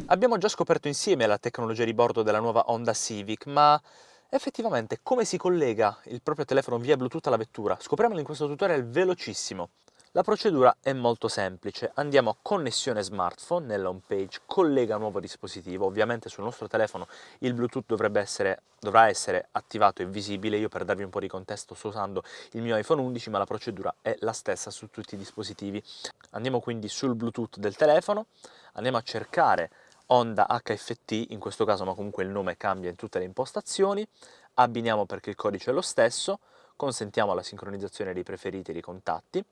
Abbiamo già scoperto insieme la tecnologia di bordo della nuova Honda Civic, ma effettivamente come si collega il proprio telefono via Bluetooth alla vettura? Scopriamolo in questo tutorial velocissimo. La procedura è molto semplice, andiamo a connessione smartphone nella home page, collega nuovo dispositivo, ovviamente sul nostro telefono il Bluetooth dovrà essere attivato e visibile. Io, per darvi un po' di contesto, sto usando il mio iPhone 11, ma la procedura è la stessa su tutti i dispositivi. Andiamo quindi sul Bluetooth del telefono, andiamo a cercare Honda HFT in questo caso, ma comunque il nome cambia in tutte le impostazioni, abbiniamo perché il codice è lo stesso, consentiamo la sincronizzazione dei preferiti e dei contatti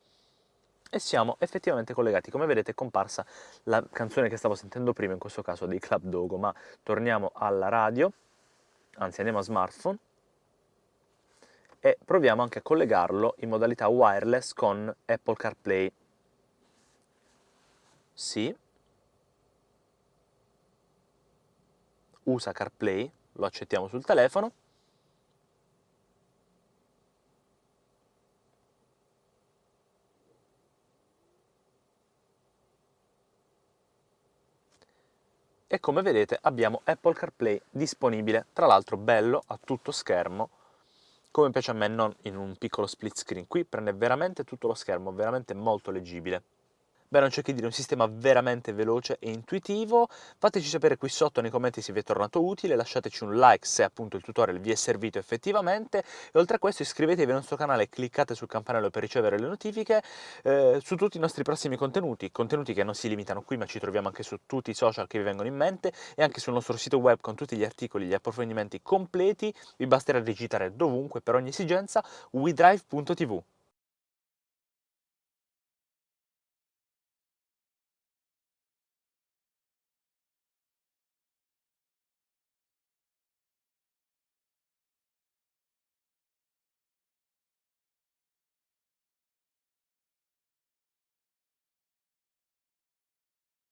e siamo effettivamente collegati. Come vedete è comparsa la canzone che stavo sentendo prima, in questo caso dei Club Dogo, ma torniamo alla radio, anzi andiamo a smartphone e proviamo anche a collegarlo in modalità wireless con Apple CarPlay. Sì. Usa CarPlay, lo accettiamo sul telefono. E come vedete abbiamo Apple CarPlay disponibile, tra l'altro bello, a tutto schermo, come piace a me, non in un piccolo split screen. Qui prende veramente tutto lo schermo, veramente molto leggibile. Beh, non c'è che dire, un sistema veramente veloce e intuitivo. Fateci sapere qui sotto nei commenti se vi è tornato utile, lasciateci un like se appunto il tutorial vi è servito effettivamente, e oltre a questo iscrivetevi al nostro canale e cliccate sul campanello per ricevere le notifiche su tutti i nostri prossimi contenuti che non si limitano qui, ma ci troviamo anche su tutti i social che vi vengono in mente, e anche sul nostro sito web con tutti gli articoli, gli approfondimenti completi. Vi basterà digitare dovunque, per ogni esigenza, wedrive.tv.